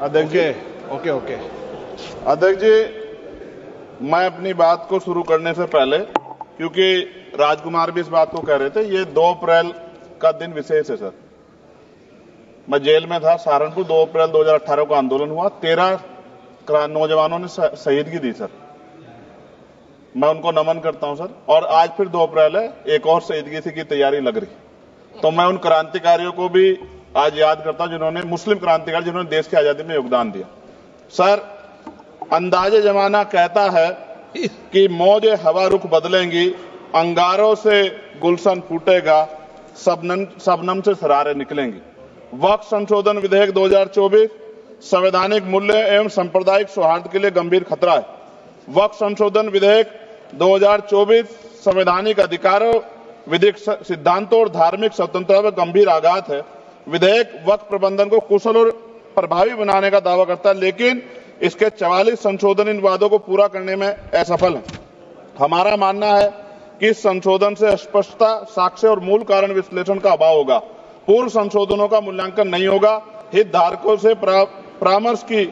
अध्यक्ष जी, ओके। अध्यक्ष जी, मैं अपनी बात को शुरू करने से पहले, क्योंकि राजकुमार भी इस बात को कह रहे थे, ये 2 अप्रैल का दिन विशेष है सर। मैं जेल में था सहारनपुर, 2 अप्रैल 2018 को आंदोलन हुआ, 13 नौजवानों ने शहीदगी दी सर। मैं उनको नमन करता हूं सर। और आज फिर 2 अप्रैल है, एक और शहीदगी की तैयारी लग रही। तो मैं उन क्रांतिकारियों को भी आज याद करता हूं जिन्होंने, मुस्लिम क्रांतिकारी जिन्होंने देश की आजादी में योगदान दिया। सर, अंदाजे जमाना कहता है कि मौजे हवा रुख बदलेंगी, अंगारों से गुलशन फूटेगा, शबनम से सरारे निकलेंगी। वक्फ संशोधन विधेयक 2024 संवैधानिक मूल्य एवं सांप्रदायिक सौहार्द के लिए गंभीर खतरा है। वक्फ संशोधन विधेयक 2024 संवैधानिक अधिकारों, विधिक सिद्धांतों और धार्मिक स्वतंत्रता पर गंभीर आघात है। विधेयक वक्फ प्रबंधन को कुशल और प्रभावी बनाने का दावा करता है, लेकिन इसके 44 संशोधन इन वादों को पूरा करने में असफल है। हमारा मानना है कि इस संशोधन से स्पष्टता, साक्ष्य और मूल कारण विश्लेषण का अभाव होगा। पूर्व संशोधनों का मूल्यांकन नहीं होगा, हितधारकों से परामर्श की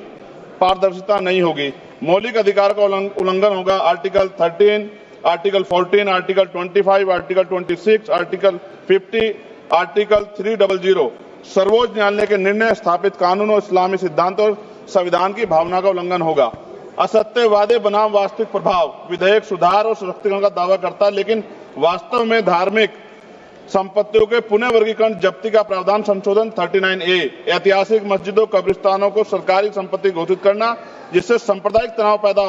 पारदर्शिता नहीं होगी, मौलिक अधिकार का उल्लंघन होगा। Article 13, article 14, article 25, article 26, article 50, article 300 सर्वोच्च न्यायालय के निर्णय, स्थापित कानून और इस्लामी सिद्धांत और संविधान की भावना का उल्लंघन होगा। असत्य वादे बनाम वास्तविक प्रभाव, विधेयक सुधार और सशक्तिकरण का दावा करता है, लेकिन वास्तव में धार्मिक संपत्तियों के पुनः वर्गीकरण, जब्ती का प्रावधान संशोधन 39A, ऐतिहासिक मस्जिदों, कब्रिस्तानों को सरकारी संपत्ति घोषित करना, जिससे सांप्रदायिक तनाव पैदा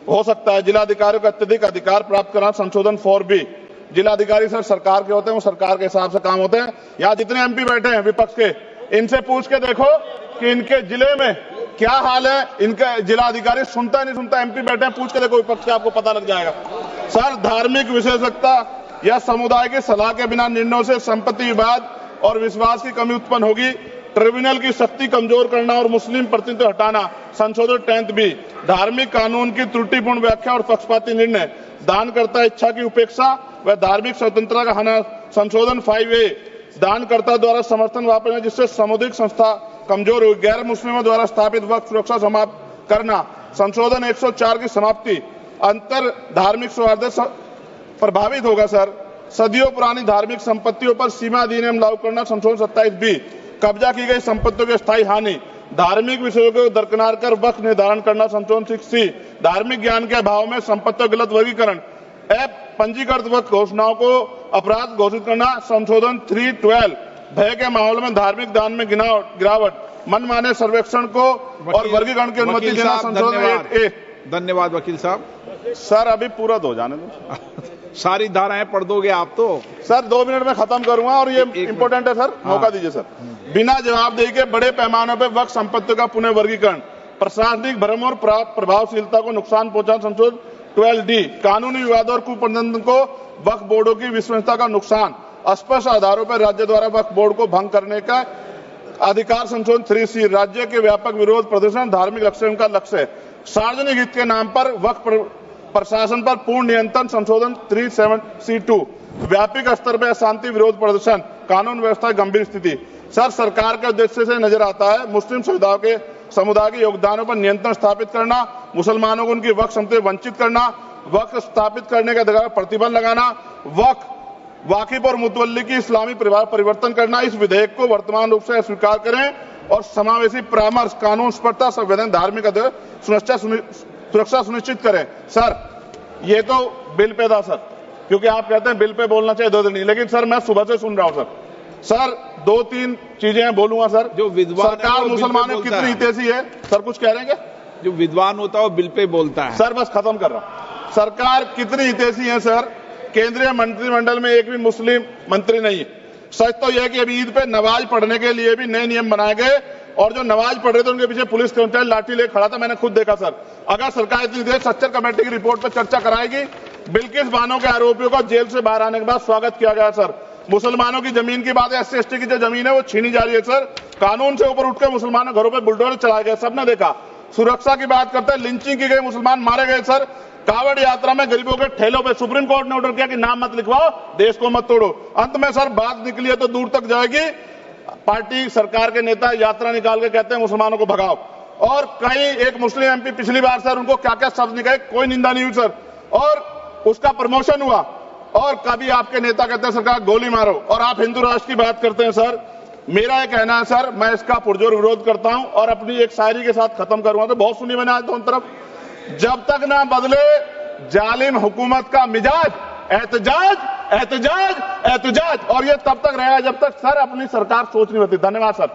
हो सकता है। जिलाधिकारियों को अत्यधिक अधिकार प्राप्त करना, संशोधन 4B। जिलाधिकारी सर सरकार के होते हैं, वो सरकार के हिसाब से काम होते हैं। यहाँ जितने MP बैठे हैं विपक्ष के, इनसे पूछ के देखो कि इनके जिले में क्या हाल है। इनका जिलाधिकारी सुनता नहीं सुनता, MP बैठे हैं, पूछ के देखो विपक्ष के, आपको पता लग जाएगा। सर, धार्मिक विशेषज्ञता या समुदाय की सलाह के बिना निर्णयों से संपत्ति विवाद और विश्वास की कमी उत्पन्न होगी। ट्रिब्यूनल की शक्ति कमजोर करना और मुस्लिम प्रतिनिधित्व हटाना, संशोधन 10B। धार्मिक कानून की त्रुटिपूर्ण व्याख्या और पक्षपाती निर्णय, दानकर्ता इच्छा की उपेक्षा व धार्मिक स्वतंत्रता का हनन, संशोधन 5A। दानकर्ता द्वारा समर्थन वापस, जिससे सामुदायिक संस्था कमजोर हुई। गैर मुस्लिमों द्वारा स्थापित वक्फ सुरक्षा समाप्त करना, संशोधन 104 की समाप्ति। अंतर धार्मिक सौहार्द प्रभावित होगा सर। सदियों पुरानी धार्मिक संपत्तियों पर सीमा अधिनियम लागू करना, संशोधन 27B। कब्जा की गई संपत्तियों की स्थायी हानि, धार्मिक विषयों को दरकिनार कर वक्फ निर्धारण करना, संशोधन 6C। धार्मिक ज्ञान के अभाव में संपत्तियों गलत वर्गीकरण, पंजीकृत वक्फ घोषणाओं को अपराध घोषित करना, संशोधन 312। भय के माहौल में धार्मिक दान में गिरावट, मनमाने सर्वेक्षण को और वर्गीकरण की अनुमति देना, संशोधन 8A। धन्यवाद वकील साहब। सर, अभी पूरा दो जाने दो। सारी धाराएं पढ़ दोगे आप तो? सर, 2 मिनट में खत्म करूंगा और ये इंपॉर्टेंट है सर, मौका दीजिए सर। बिना जवाबदेही के बड़े पैमाने पर वक्फ संपत्तियों का पुनः वर्गीकरण, प्रशासनिक भ्रम और प्रभावशीलता को नुकसान पहुंचाना, संशोधन 12D। कानूनी विवादों और कुप्रबंधन को वक्फ बोर्डों की विश्वसनीयता का नुकसान, स्पष्ट आधारों पर राज्य द्वारा वक्फ बोर्ड को भंग करने का अधिकार, संशोधन 3C। राज्य के व्यापक विरोध प्रदर्शन, धार्मिक लक्ष्य का लक्ष्य, सार्वजनिक हित के नाम पर वक्फ प्रशासन पर पूर्ण नियंत्रण, संशोधन 37C2। व्यापक स्तर पर अशांति विरोध प्रदर्शन, कानून व्यवस्था गंभीर स्थिति। सर, सरकार के उद्देश्य से नजर आता है मुस्लिम समुदाय के योगदानों पर नियंत्रण स्थापित करना, मुसलमानों को उनकी वक्फ संपत्ति वंचित करना, वक्फ स्थापित करने के अधिकार पर प्रतिबंध लगाना, वाकिफ और मुतवल्ली की इस्लामी परिवार परिवर्तन करना। इस विधेयक को वर्तमान रूप से स्वीकार करें और समावेशी परामर्श, कानून स्पष्टता, संवैधानिक धार्मिक सुरक्षा सुनिश्चित करें। सर, ये तो बिल पे था सर, क्योंकि आप कहते हैं बिल पे बोलना चाहिए, 2 दिन नहीं, लेकिन सर मैं सुबह से सुन रहा हूं सर 2-3 चीजें बोलूंगा सर। जो विद्वान सरकार मुसलमानों की कितनी हितैषी है सर, कुछ कह रहे हैं क्या? जो विद्वान होता है वो बिल पे बोलता है। सर बस खत्म कर रहा हूं। सरकार कितनी हितैषी है सर? केंद्रीय मंत्रिमंडल में एक भी मुस्लिम मंत्री नहीं है। सच तो यह है कि अभी ईद पे नमाज पढ़ने के लिए भी नए नियम बनाए गए, और जो नमाज पढ़ रहे थे उनके पीछे पुलिस कर्मचारी लाठी लेकर खड़ा था, मैंने खुद देखा सर। अगर सरकार इतनी देर सच्चर कमेटी की रिपोर्ट पर चर्चा कराएगी। बिल्किस बानो के आरोपियों का जेल से बाहर आने के बाद स्वागत किया गया सर। मुसलमानों की जमीन की बात है, SC/ST की जो जमीन है वो छीनी जा रही है सर। कानून से ऊपर उठकर मुसलमानों घरों पर बुलडोजर चलाए गए, सबने देखा। सुरक्षा की बात करते हैं, लिंचिंग की गई, मुसलमान मारे गए सर। कावड़ यात्रा में गरीबों के ठेलों पे सुप्रीम कोर्ट ने ऑर्डर किया कि नाम मत लिखवाओ, देश को मत तोड़ो। अंत में सर बात निकली है तो दूर तक जाएगी। पार्टी सरकार के नेता यात्रा निकाल के कहते हैं मुसलमानों को भगाओ, और कई एक मुस्लिम एमपी पिछली बार सर उनको क्या क्या शब्द निकले, कोई निंदा नहीं हुई सर, और उसका प्रमोशन हुआ। और कभी आपके नेता कहते हैं सरकार गोली मारो, और आप हिंदू राष्ट्र की बात करते हैं सर। मेरा यह कहना है सर, मैं इसका पुरजोर विरोध करता हूं और अपनी एक शायरी के साथ खत्म करूंगा। तो बहुत सुनी मैंने आज दोनों तरफ, जब तक ना बदले जालिम हुकूमत का मिजाज, एहतजाज एहतजाज एहतजाज, और ये तब तक रहेगा जब तक सर अपनी सरकार सोच नहीं होती। धन्यवाद सर।